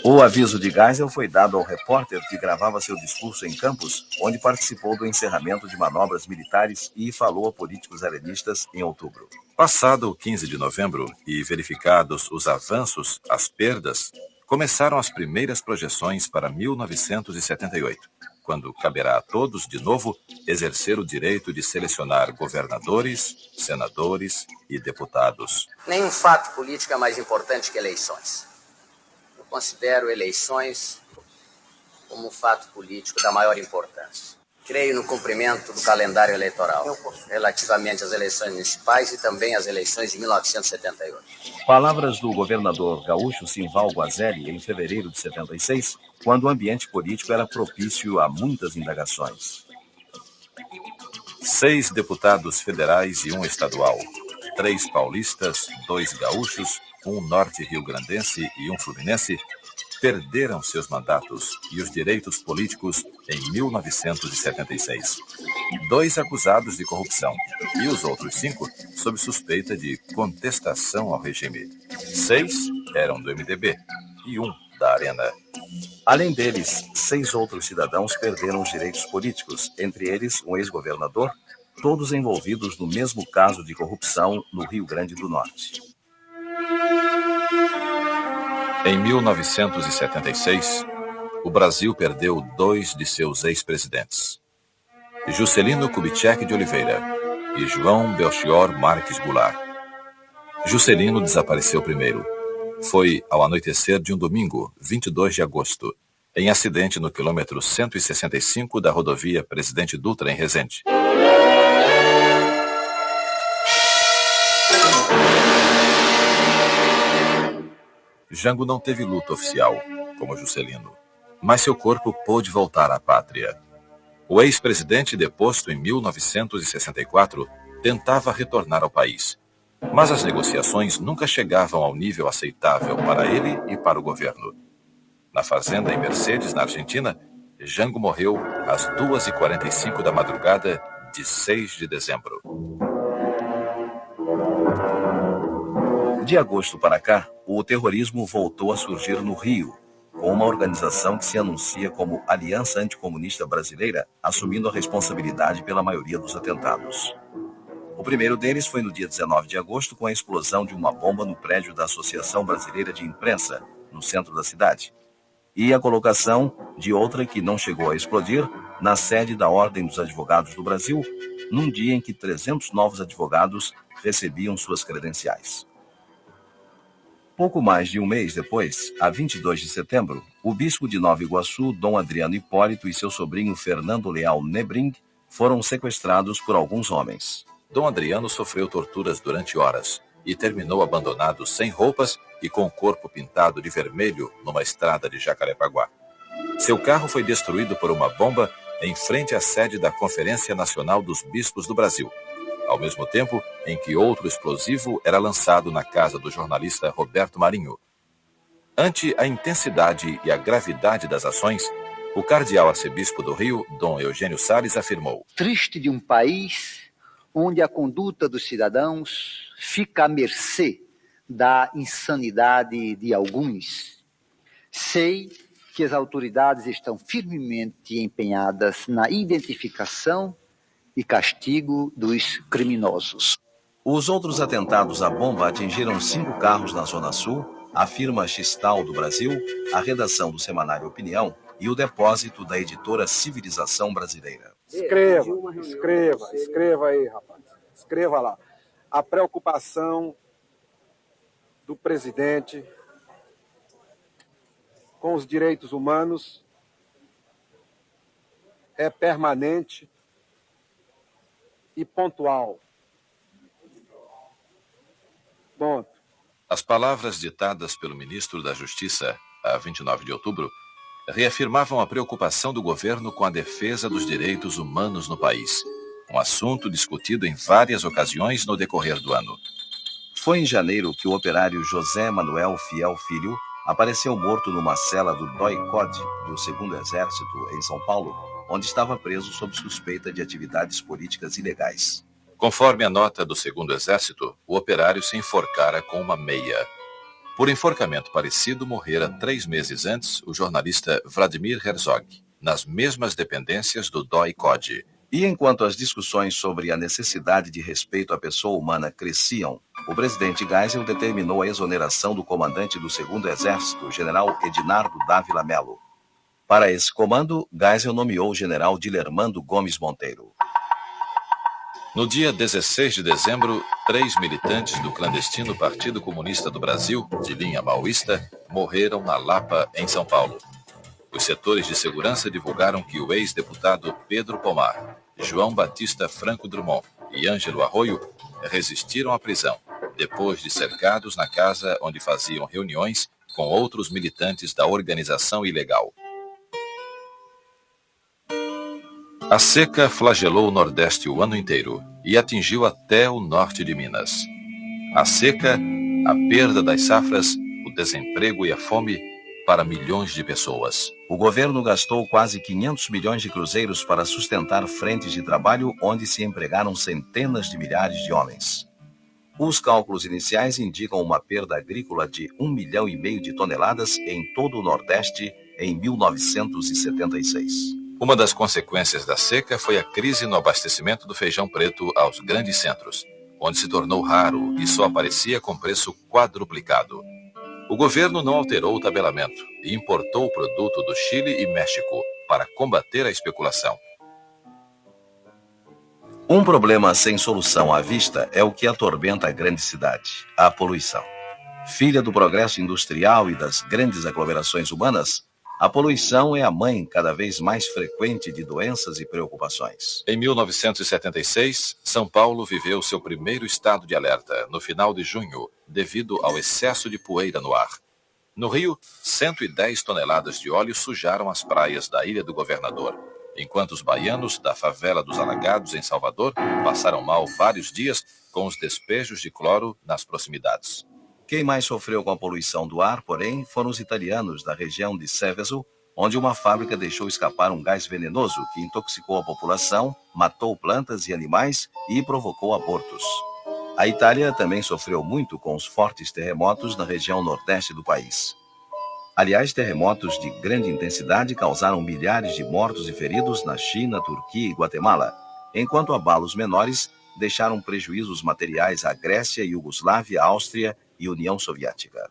O aviso de Geisel foi dado ao repórter que gravava seu discurso em Campos, onde participou do encerramento de manobras militares e falou a políticos arenistas em outubro. Passado o 15 de novembro e verificados os avanços, as perdas, começaram as primeiras projeções para 1978, quando caberá a todos, de novo, exercer o direito de selecionar governadores, senadores e deputados. Nenhum fato político é mais importante que eleições. Eu considero eleições como um fato político da maior importância. Creio no cumprimento do calendário eleitoral, relativamente às eleições municipais e também às eleições de 1978. Palavras do governador gaúcho Simval Guazelli em fevereiro de 76, quando o ambiente político era propício a muitas indagações. 6 deputados federais e 1 estadual, 3 paulistas, 2 gaúchos, 1 norte-riograndense e 1 fluminense, perderam seus mandatos e os direitos políticos em 1976. 2 acusados de corrupção e os outros 5 sob suspeita de contestação ao regime. 6 eram do MDB e 1 da Arena. Além deles, 6 outros cidadãos perderam os direitos políticos, entre eles um ex-governador, todos envolvidos no mesmo caso de corrupção no Rio Grande do Norte. Em 1976, o Brasil perdeu 2 de seus ex-presidentes, Juscelino Kubitschek de Oliveira e João Belchior Marques Goulart. Juscelino desapareceu primeiro. Foi ao anoitecer de um domingo, 22 de agosto, em acidente no quilômetro 165 da rodovia Presidente Dutra, em Resende. Jango não teve luta oficial, como Juscelino, mas seu corpo pôde voltar à pátria. O ex-presidente, deposto em 1964, tentava retornar ao país, mas as negociações nunca chegavam ao nível aceitável para ele e para o governo. Na fazenda em Mercedes, na Argentina, Jango morreu às 2h45 da madrugada de 6 de dezembro. De agosto para cá, o terrorismo voltou a surgir no Rio, com uma organização que se anuncia como Aliança Anticomunista Brasileira, assumindo a responsabilidade pela maioria dos atentados. O primeiro deles foi no dia 19 de agosto, com a explosão de uma bomba no prédio da Associação Brasileira de Imprensa, no centro da cidade, e a colocação de outra que não chegou a explodir na sede da Ordem dos Advogados do Brasil, num dia em que 300 novos advogados recebiam suas credenciais. Pouco mais de um mês depois, a 22 de setembro, o bispo de Nova Iguaçu, Dom Adriano Hipólito, e seu sobrinho Fernando Leal Nebring foram sequestrados por alguns homens. Dom Adriano sofreu torturas durante horas e terminou abandonado sem roupas e com o corpo pintado de vermelho numa estrada de Jacarepaguá. Seu carro foi destruído por uma bomba em frente à sede da Conferência Nacional dos Bispos do Brasil, ao mesmo tempo em que outro explosivo era lançado na casa do jornalista Roberto Marinho. Ante a intensidade e a gravidade das ações, o cardeal arcebispo do Rio, Dom Eugênio Salles, afirmou: triste de um país onde a conduta dos cidadãos fica à mercê da insanidade de alguns. Sei que as autoridades estão firmemente empenhadas na identificação e castigo dos criminosos. Os outros atentados à bomba atingiram 5 carros na Zona Sul, a firma Xtal do Brasil, a redação do Semanário Opinião e o depósito da editora Civilização Brasileira. Escreva aí, rapaz. Escreva lá. A preocupação do presidente com os direitos humanos é permanente e pontual. Ponto. As palavras ditadas pelo ministro da Justiça, a 29 de outubro, reafirmavam a preocupação do governo com a defesa dos direitos humanos no país, um assunto discutido em várias ocasiões no decorrer do ano. Foi em janeiro que o operário José Manuel Fiel Filho apareceu morto numa cela do DOI-CODE, do 2º Exército, em São Paulo, onde estava preso sob suspeita de atividades políticas ilegais. Conforme a nota do 2º Exército, o operário se enforcara com uma meia. Por enforcamento parecido, morrera 3 meses antes o jornalista Vladimir Herzog, nas mesmas dependências do DOI-CODE. E enquanto as discussões sobre a necessidade de respeito à pessoa humana cresciam, o presidente Geisel determinou a exoneração do comandante do 2º Exército, general Edinardo Dávila Melo. Para esse comando, Geisel nomeou o general Dilermando Gomes Monteiro. No dia 16 de dezembro, 3 militantes do clandestino Partido Comunista do Brasil, de linha maoísta, morreram na Lapa, em São Paulo. Os setores de segurança divulgaram que o ex-deputado Pedro Pomar, João Batista Franco Drummond e Ângelo Arroio resistiram à prisão, depois de cercados na casa onde faziam reuniões com outros militantes da organização ilegal. A seca flagelou o Nordeste o ano inteiro e atingiu até o norte de Minas. A seca, a perda das safras, o desemprego e a fome para milhões de pessoas. O governo gastou quase 500 milhões de cruzeiros para sustentar frentes de trabalho onde se empregaram centenas de milhares de homens. Os cálculos iniciais indicam uma perda agrícola de 1,5 milhão de toneladas em todo o Nordeste em 1976. Uma das consequências da seca foi a crise no abastecimento do feijão preto aos grandes centros, onde se tornou raro e só aparecia com preço quadruplicado. O governo não alterou o tabelamento e importou o produto do Chile e México para combater a especulação. Um problema sem solução à vista é o que atormenta a grande cidade, a poluição. Filha do progresso industrial e das grandes aglomerações humanas, a poluição é a mãe cada vez mais frequente de doenças e preocupações. Em 1976, São Paulo viveu seu primeiro estado de alerta, no final de junho, devido ao excesso de poeira no ar. No Rio, 110 toneladas de óleo sujaram as praias da Ilha do Governador, enquanto os baianos da favela dos Alagados, em Salvador, passaram mal vários dias com os despejos de cloro nas proximidades. Quem mais sofreu com a poluição do ar, porém, foram os italianos da região de Seveso, onde uma fábrica deixou escapar um gás venenoso que intoxicou a população, matou plantas e animais e provocou abortos. A Itália também sofreu muito com os fortes terremotos na região nordeste do país. Aliás, terremotos de grande intensidade causaram milhares de mortos e feridos na China, Turquia e Guatemala, enquanto abalos menores deixaram prejuízos materiais à Grécia, Iugoslávia, Áustria e União Soviética.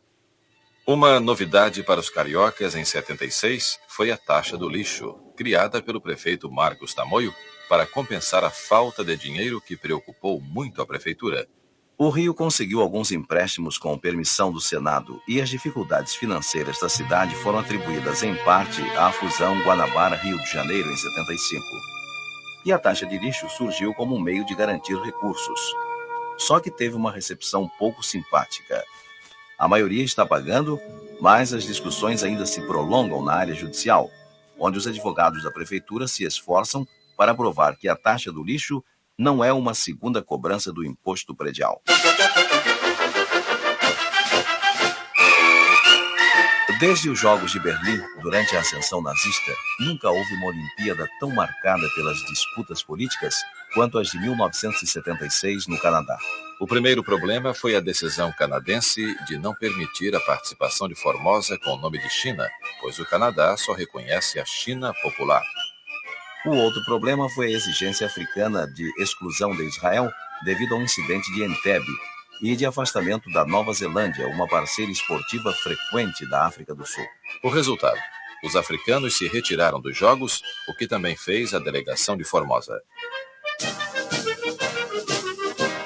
Uma novidade para os cariocas em 76 foi a taxa do lixo, criada pelo prefeito Marcos Tamoio para compensar a falta de dinheiro que preocupou muito a prefeitura. O Rio conseguiu alguns empréstimos com permissão do Senado e as dificuldades financeiras da cidade foram atribuídas em parte à fusão Guanabara-Rio de Janeiro em 75. E a taxa de lixo surgiu como um meio de garantir recursos. Só que teve uma recepção pouco simpática. A maioria está pagando, mas as discussões ainda se prolongam na área judicial, onde os advogados da prefeitura se esforçam para provar que a taxa do lixo não é uma segunda cobrança do imposto predial. Desde os Jogos de Berlim, durante a ascensão nazista, nunca houve uma Olimpíada tão marcada pelas disputas políticas quanto as de 1976 no Canadá. O primeiro problema foi a decisão canadense de não permitir a participação de Formosa com o nome de China, pois o Canadá só reconhece a China popular. O outro problema foi a exigência africana de exclusão de Israel devido ao incidente de Entebbe e de afastamento da Nova Zelândia, uma parceira esportiva frequente da África do Sul. O resultado: os africanos se retiraram dos Jogos, o que também fez a delegação de Formosa.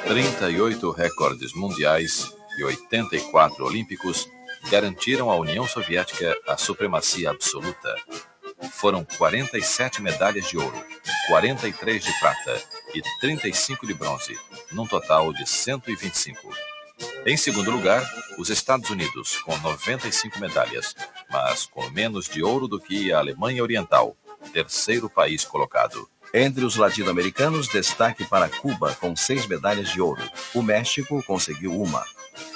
38 recordes mundiais e 84 olímpicos garantiram à União Soviética a supremacia absoluta. Foram 47 medalhas de ouro, 43 de prata e 35 de bronze, num total de 125. Em segundo lugar, os Estados Unidos, com 95 medalhas, mas com menos de ouro do que a Alemanha Oriental, terceiro país colocado. Entre os latino-americanos, destaque para Cuba, com 6 medalhas de ouro. O México conseguiu uma.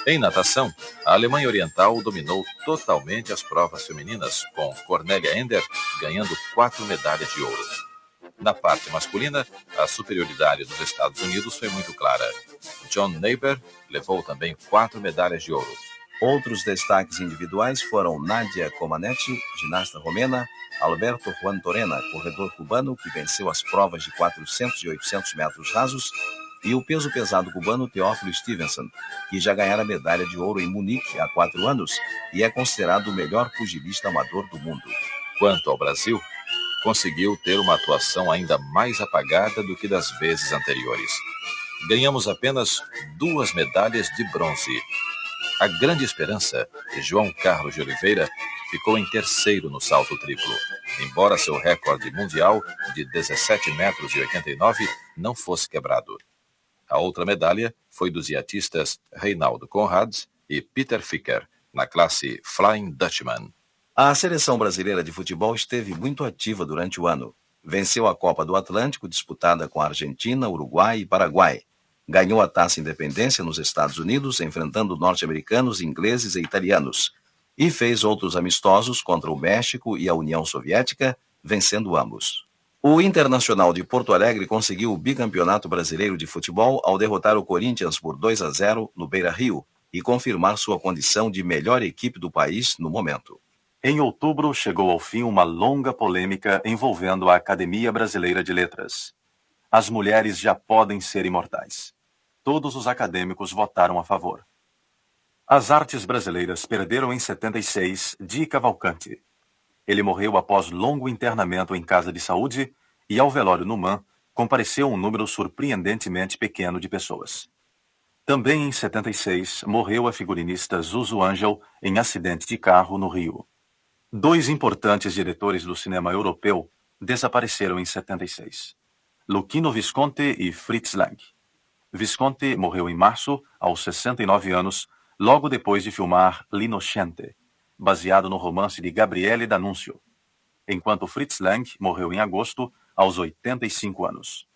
Em natação, a Alemanha Oriental dominou totalmente as provas femininas, com Cornélia Ender ganhando 4 medalhas de ouro. Na parte masculina, a superioridade dos Estados Unidos foi muito clara. John Naber levou também 4 medalhas de ouro. Outros destaques individuais foram Nadia Comaneci, ginasta romena, Alberto Juan Torena, corredor cubano, que venceu as provas de 400 e 800 metros rasos, e o peso pesado cubano Teófilo Stevenson, que já ganhara medalha de ouro em Munique há 4 anos e é considerado o melhor pugilista amador do mundo. Quanto ao Brasil, conseguiu ter uma atuação ainda mais apagada do que das vezes anteriores. Ganhamos apenas 2 medalhas de bronze. A grande esperança, João Carlos de Oliveira, ficou em terceiro no salto triplo, embora seu recorde mundial de 17,89 metros não fosse quebrado. A outra medalha foi dos iatistas Reinaldo Conrad e Peter Ficker, na classe Flying Dutchman. A seleção brasileira de futebol esteve muito ativa durante o ano. Venceu a Copa do Atlântico, disputada com a Argentina, Uruguai e Paraguai. Ganhou a Taça Independência nos Estados Unidos, enfrentando norte-americanos, ingleses e italianos. E fez outros amistosos contra o México e a União Soviética, vencendo ambos. O Internacional de Porto Alegre conseguiu o bicampeonato brasileiro de futebol ao derrotar o Corinthians por 2-0 no Beira-Rio e confirmar sua condição de melhor equipe do país no momento. Em outubro, chegou ao fim uma longa polêmica envolvendo a Academia Brasileira de Letras. As mulheres já podem ser imortais. Todos os acadêmicos votaram a favor. As artes brasileiras perderam em 76 Di Cavalcanti. Ele morreu após longo internamento em casa de saúde e, ao velório no MAN, compareceu um número surpreendentemente pequeno de pessoas. Também em 76, morreu a figurinista Zuzu Angel em acidente de carro no Rio. 2 importantes diretores do cinema europeu desapareceram em 76. Luchino Visconti e Fritz Lang. Visconti morreu em março, aos 69 anos, logo depois de filmar L'Innocente, baseado no romance de Gabriele D'Annunzio, enquanto Fritz Lang morreu em agosto, aos 85 anos.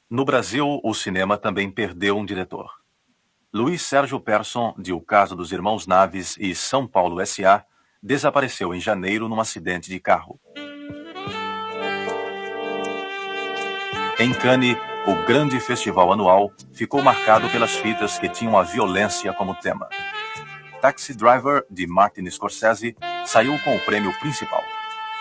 No Brasil, o cinema também perdeu um diretor. Luiz Sérgio Persson, de O Caso dos Irmãos Naves e São Paulo S.A., desapareceu em janeiro num acidente de carro. Em Cannes, o grande festival anual ficou marcado pelas fitas que tinham a violência como tema. Taxi Driver, de Martin Scorsese, saiu com o prêmio principal,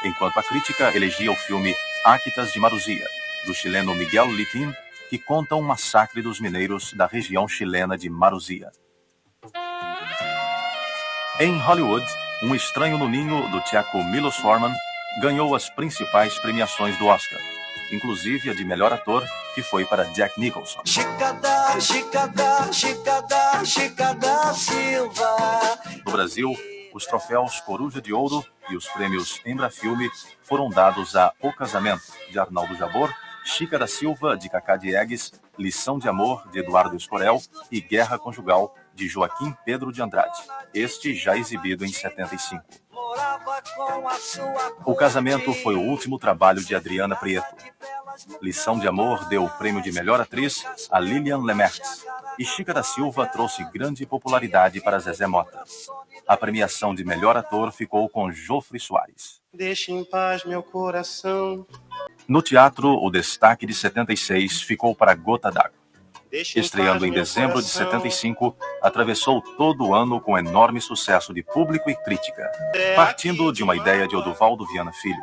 enquanto a crítica elegia o filme Actas de Maruzia, do chileno Miguel Liquín, que conta um massacre dos mineiros da região chilena de Maruzia. Em Hollywood, Um Estranho no Ninho, do tcheco Milos Forman, ganhou as principais premiações do Oscar, inclusive a de melhor ator, que foi para Jack Nicholson. No Brasil, os troféus Coruja de Ouro e os prêmios Embrafilme foram dados a O Casamento, de Arnaldo Jabor, Chica da Silva, de Cacá Diegues, Lição de Amor, de Eduardo Escorel e Guerra Conjugal, de Joaquim Pedro de Andrade, este já exibido em 75. O Casamento foi o último trabalho de Adriana Prieto. Lição de Amor deu o prêmio de melhor atriz a Lilian Lemertz, e Chica da Silva trouxe grande popularidade para Zezé Mota. A premiação de melhor ator ficou com Jofre Soares. Deixe em paz meu coração. No teatro, o destaque de 76 ficou para Gota d'Água. Estreando em dezembro de 75, atravessou todo o ano com enorme sucesso de público e crítica. Partindo de uma ideia de Oduvaldo Viana Filho,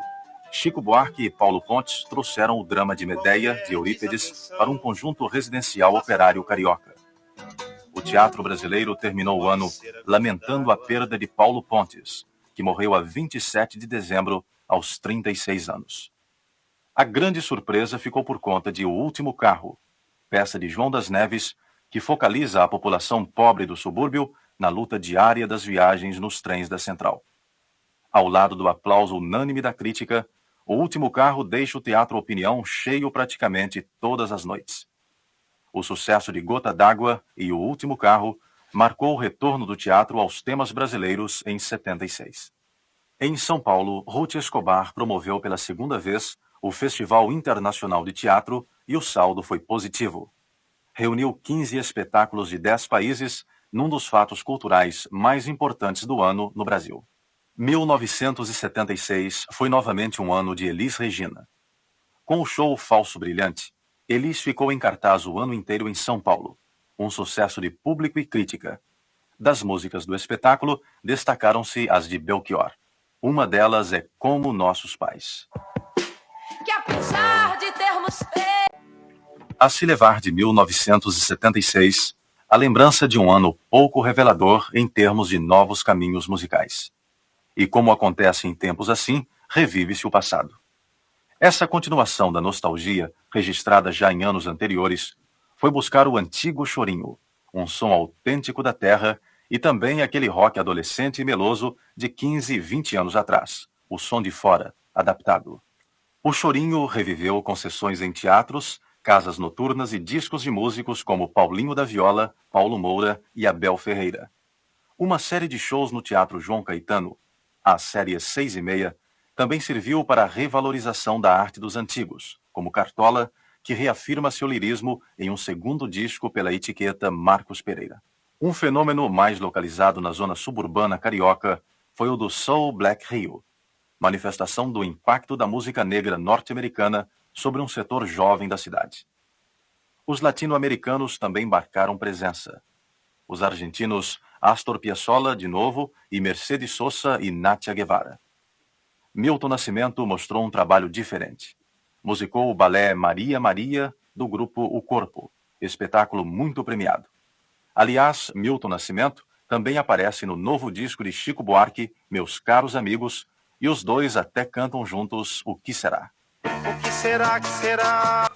Chico Buarque e Paulo Pontes trouxeram o drama de Medeia, de Eurípides, para um conjunto residencial operário carioca. O teatro brasileiro terminou o ano lamentando a perda de Paulo Pontes, que morreu a 27 de dezembro, aos 36 anos. A grande surpresa ficou por conta de O Último Carro, peça de João das Neves, que focaliza a população pobre do subúrbio na luta diária das viagens nos trens da Central. Ao lado do aplauso unânime da crítica, O Último Carro deixa o Teatro Opinião cheio praticamente todas as noites. O sucesso de Gota d'Água e O Último Carro marcou o retorno do teatro aos temas brasileiros em 76. Em São Paulo, Ruth Escobar promoveu pela segunda vez o Festival Internacional de Teatro e o saldo foi positivo. Reuniu 15 espetáculos de 10 países num dos fatos culturais mais importantes do ano no Brasil. 1976 foi novamente um ano de Elis Regina. Com o show Falso Brilhante, Elis ficou em cartaz o ano inteiro em São Paulo, um sucesso de público e crítica. Das músicas do espetáculo, destacaram-se as de Belchior. Uma delas é Como Nossos Pais. Que apesar de termos A se levar de 1976, a lembrança de um ano pouco revelador em termos de novos caminhos musicais. E como acontece em tempos assim, revive-se o passado. Essa continuação da nostalgia, registrada já em anos anteriores, foi buscar o antigo chorinho, um som autêntico da terra, e também aquele rock adolescente e meloso de 15 e 20 anos atrás, o som de fora, adaptado. O chorinho reviveu com sessões em teatros, casas noturnas e discos de músicos como Paulinho da Viola, Paulo Moura e Abel Ferreira. Uma série de shows no Teatro João Caetano, a série 6:30, também serviu para a revalorização da arte dos antigos, como Cartola, que reafirma seu lirismo em um segundo disco pela etiqueta Marcos Pereira. Um fenômeno mais localizado na zona suburbana carioca foi o do Soul Black Rio, manifestação do impacto da música negra norte-americana sobre um setor jovem da cidade. Os latino-americanos também marcaram presença. Os argentinos Astor Piazzolla, de novo, e Mercedes Sosa e Nátia Guevara. Milton Nascimento mostrou um trabalho diferente. Musicou o balé Maria Maria, do grupo O Corpo, espetáculo muito premiado. Aliás, Milton Nascimento também aparece no novo disco de Chico Buarque, Meus Caros Amigos, e os dois até cantam juntos O Que Será. O que será que será?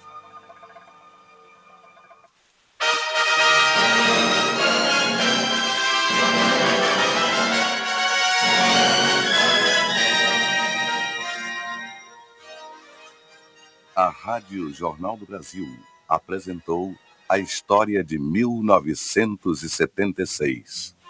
A Rádio Jornal do Brasil apresentou A História de 1976.